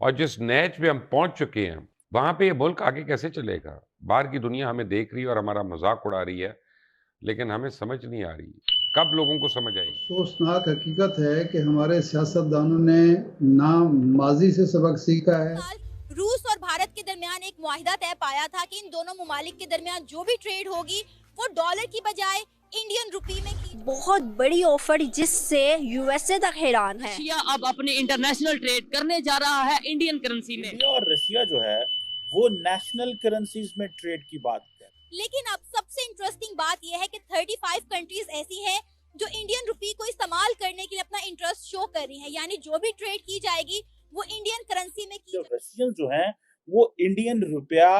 اور جس نیچ پہ ہم پہنچ چکے ہیں وہاں پہ یہ ملک آگے کیسے چلے گا؟ باہر کی دنیا ہمیں دیکھ رہی ہے اور ہمارا مذاق اڑا رہی ہے، لیکن ہمیں سمجھ نہیں آ رہی کب لوگوں کو سمجھ آئے گی۔ افسوسناک حقیقت ہے کہ ہمارے سیاستدانوں نے نہ ماضی سے سبق سیکھا ہے۔ روس اور بھارت کے درمیان ایک معاہدہ طے پایا تھا کہ ان دونوں ممالک کے درمیان جو بھی ٹریڈ ہوگی وہ ڈالر کی بجائے انڈین روپی میں کی۔ بہت بڑی آفر جس سے یو ایس اے تک حیران ہے۔ رشیا اب اپنے انٹرنیشنل ٹریڈ کرنے جا رہا ہے انڈین کرنسی میں۔ انڈیا اور رشیا جو ہے وہ نیشنل کرنسیز میں ٹریڈ کی بات کریں۔ لیکن اب سب سے انٹرسٹنگ بات یہ ہے کہ 35 کنٹریز ایسی ہیں جو انڈین روپی کو استعمال کرنے کے لیے اپنا انٹرسٹ شو کر رہی ہیں، یعنی جو بھی ٹریڈ کی جائے گی وہ انڈین کرنسی میں کی۔ رشین جو ہیں وہ انڈین روپیہ،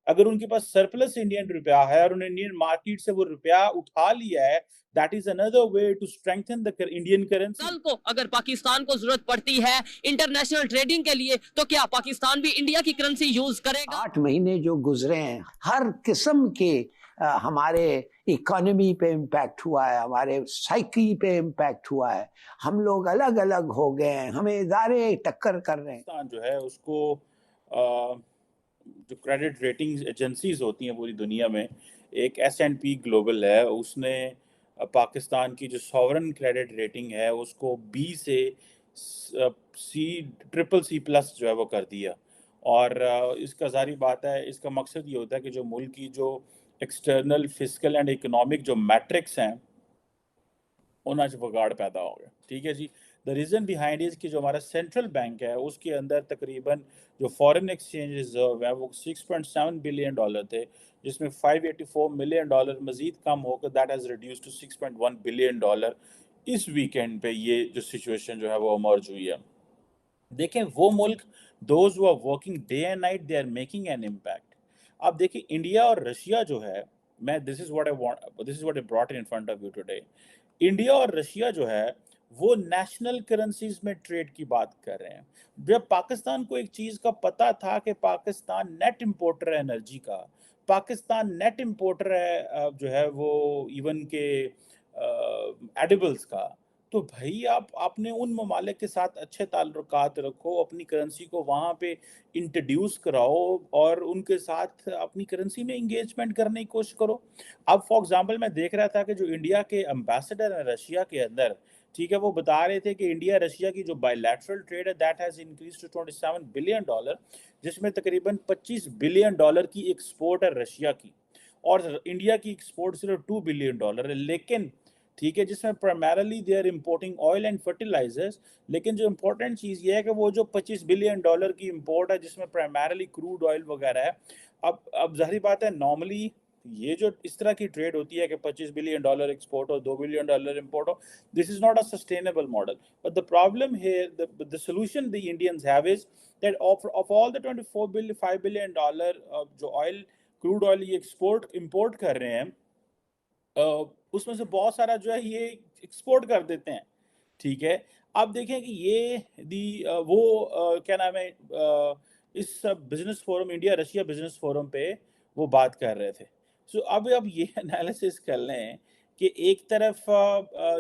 اگر ان کے پاس سرپلس انڈین روپیہ ہے اور انہوں نے انڈین مارکیٹ سے وہ روپیہ اٹھا لیا ہے، that is another way to strengthen the Indian currency۔ کل کو اگر پاکستان کو ضرورت پڑتی ہے انٹرنیشنل ٹریڈنگ کے لیے تو کیا پاکستان بھی انڈیا کی کرنسی یوز کرے گا؟ 8 مہینے جو گزرے ہیں ہر قسم کے ہمارے اکانومی پہ امپیکٹ ہوا ہے، ہمارے سائیکی پہ امپیکٹ ہوا ہے، ہم لوگ الگ الگ ہو گئے ہیں، ہمیں ادارے ٹکر کر رہے ہیں۔ پاکستان جو ہے اس کو جو کریڈٹ ریٹنگ ایجنسیز ہوتی ہیں پوری دنیا میں، ایک ایس اینڈ پی گلوبل ہے، اس نے پاکستان کی جو ساورن کریڈٹ ریٹنگ ہے اس کو بی سے ٹرپل سی پلس جو ہے وہ کر دیا۔ اور اس کا ظاہری بات ہے، اس کا مقصد یہ ہوتا ہے کہ جو ملک کی جو ایکسٹرنل فسکل اینڈ اکنامک جو میٹرکس ہیں انہاں سے بگاڑ پیدا ہو گیا۔ ٹھیک ہے جی، دا ریزن بیہائنڈ از کہ جو ہمارا سینٹرل بینک ہے اس کے اندر تقریباً جو فورن ایکسچینج ریزرو ہے وہ 6.7 بلین ڈالر تھے، جس میں 584 ملین ڈالر مزید کم ہو کر that has reduced to 6.1 billion dollar. اس ویکینڈ پہ یہ جو سچویشن جو ہے وہ امرج ہوئی ہے۔ دیکھیں وہ ملک those who are working day and night they are making an impact۔ اب دیکھیں انڈیا اور رشیا جو ہے، میں this is what I brought in front of you today۔ India اور رشیا جو ہے وہ نیشنل کرنسیز میں ٹریڈ کی بات کر رہے ہیں۔ جب پاکستان کو ایک چیز کا پتہ تھا کہ پاکستان نیٹ امپورٹر ہے انرجی کا، پاکستان نیٹ امپورٹر ہے جو ہے وہ ایون کے ایڈیبلز کا، تو بھائی آپ نے ان ممالک کے ساتھ اچھے تعلقات رکھو، اپنی کرنسی کو وہاں پہ انٹروڈیوس کراؤ اور ان کے ساتھ اپنی کرنسی میں انگیجمنٹ کرنے کی کوشش کرو۔ اب فار ایگزامپل میں دیکھ رہا تھا کہ جو انڈیا کے امبیسڈر ہیں رشیا کے اندر، ٹھیک ہے، وہ بتا رہے تھے کہ انڈیا رشیا کی جو بائی لیٹرل ٹریڈ ہے that has increase to 27 billion dollar, جس میں تقریباً 25 بلین ڈالر کی ایکسپورٹ ہے رشیا کی، اور انڈیا کی ایکسپورٹ صرف 2 بلین ڈالر ہے۔ لیکن ٹھیک ہے، جس میں primarily they are importing oil and fertilisers, لیکن جو امپورٹنٹ چیز یہ ہے کہ وہ جو 25 بلین ڈالر کی امپورٹ ہے جس میں پرائمرلی کروڈ آئل وغیرہ ہے، اب ظاہری بات ہے نارملی یہ جو اس طرح کی ٹریڈ ہوتی ہے کہ 25 billion dollar export who, 2 billion dollar import who, this is not a sustainable model. But the problem here, the solution the Indians have is that of all the 5 billion dollar جو oil crude oil یہ import کر رہے ہیں، اس میں سے بہت سارا جو ہے یہ ایکسپورٹ کر دیتے ہیں۔ ٹھیک ہے، اب دیکھیں کہ یہ وہ کیا نام ہے، اس business forum, India Russia business forum پہ وہ بات کر رہے تھے۔ سو اب یہ انالیسس کر لیں کہ ایک طرف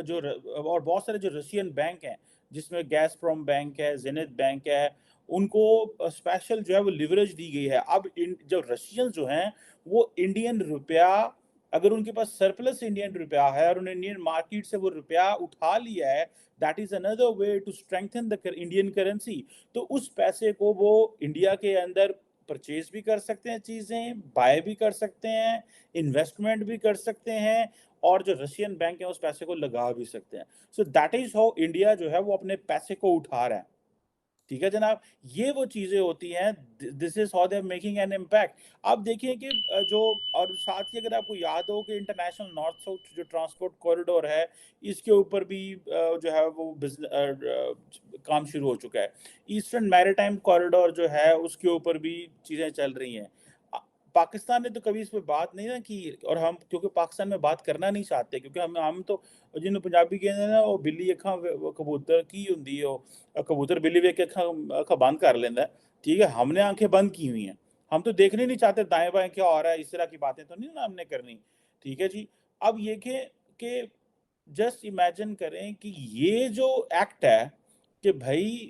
جو اور بہت سارے جو رشین بینک ہیں جس میں گیس پروم بینک ہے، زینت بینک ہے، ان کو اسپیشل جو ہے وہ لیوریج دی گئی ہے۔ اب جو رشین جو ہیں وہ انڈین روپیہ، اگر ان کے پاس سرپلس انڈین روپیہ ہے اور انہوں نے انڈین مارکیٹ سے وہ روپیہ اٹھا لیا ہے، that is another way to strengthen the Indian currency۔ تو اس پیسے کو وہ انڈیا کے اندر پرچیز بھی کر سکتے ہیں، چیزیں بائی بھی کر سکتے ہیں، انویسٹمنٹ بھی کر سکتے ہیں، اور جو رشین بینک ہیں اس پیسے کو لگا بھی سکتے ہیں۔ So that is how India جو ہے وہ اپنے پیسے کو اٹھا رہا ہے۔ ٹھیک ہے جناب، یہ وہ چیزیں ہوتی ہیں، this is how they are making an impact. آپ دیکھیں کہ جو، اور ساتھ ہی اگر آپ کو یاد ہو کہ انٹرنیشنل نارتھ ساؤتھ جو ٹرانسپورٹ کوریڈور ہے اس کے اوپر بھی جو ہے وہ کام شروع ہو چکا ہے۔ ایسٹرن میریٹائم کوریڈور جو ہے اس کے اوپر بھی چیزیں چل رہی ہیں۔ پاکستان نے تو کبھی اس پہ بات نہیں نہ کی، اور ہم کیونکہ پاکستان میں بات کرنا نہیں چاہتے، کیونکہ ہم تو جنہوں پنجابی کہتے ہیں نا وہ بلی اکھاں کبوتر کی ہوندی ہے، کبوتر بلی ویکھ کے اکھاں بند کر لیندہ ہے۔ ٹھیک ہے، ہم نے آنکھیں بند کی ہوئی ہیں، ہم تو دیکھنے نہیں چاہتے دائیں بائیں کیا ہو رہا ہے، اس طرح کی باتیں تو نہیں نا ہم نے کرنی۔ ٹھیک ہے جی، اب یہ کہ جسٹ امیجن کریں کہ یہ جو ایکٹ ہے کہ بھائی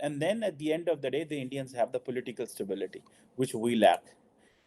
and then at the end of the day the Indians have the political stability which we lack,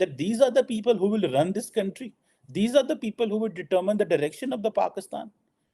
that these are the people who will run this country, these are the people who will determine the direction of the Pakistan,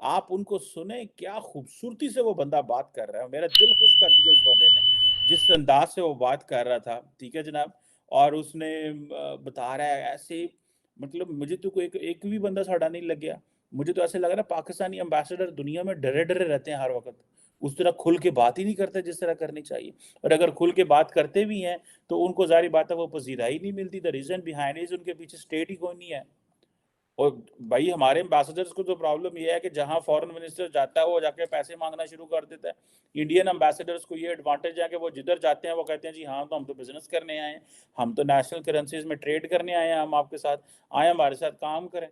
آپ ان کو سنیں, کیا خوبصورتی سے وہ بندہ بات کر رہا ہے, میرا دل خوش کر دیا اس بندے نے جس انداز سے وہ بات کر رہا تھا. ٹھیک ہے جناب, اور اس نے بتا رہا ہے ایسے, مطلب مجھے تو کوئی ایک بھی بندہ ساڑا نہیں لگ گیا. مجھے تو ایسے لگ رہا ہے پاکستانی امبیسڈر دنیا میں ڈرے ڈرے رہتے ہیں ہر وقت, اس طرح کھل کے بات ہی نہیں کرتے جس طرح کرنی چاہیے. اور اگر کھل کے بات کرتے بھی ہیں تو ان کو ظاہری بات ہے وہ پذیرائی نہیں ملتی. دا ریزن بیہائنڈ از ان کے پیچھے اسٹیٹ ہی کوئی نہیں ہے. اور بھائی ہمارے امبیسڈرز کو تو پرابلم یہ ہے کہ جہاں فورن منسٹر جاتا ہے وہ جا کے پیسے مانگنا شروع کر دیتا ہے. انڈین امبیسڈرز کو یہ ایڈوانٹیج ہے کہ وہ جدھر جاتے ہیں وہ کہتے ہیں جی ہاں تو ہم تو بزنس کرنے آئے ہیں, ہم تو نیشنل کرنسیز میں ٹریڈ کرنے آئے ہیں, ہم آپ کے ساتھ آئے, ہمارے ساتھ کام کریں.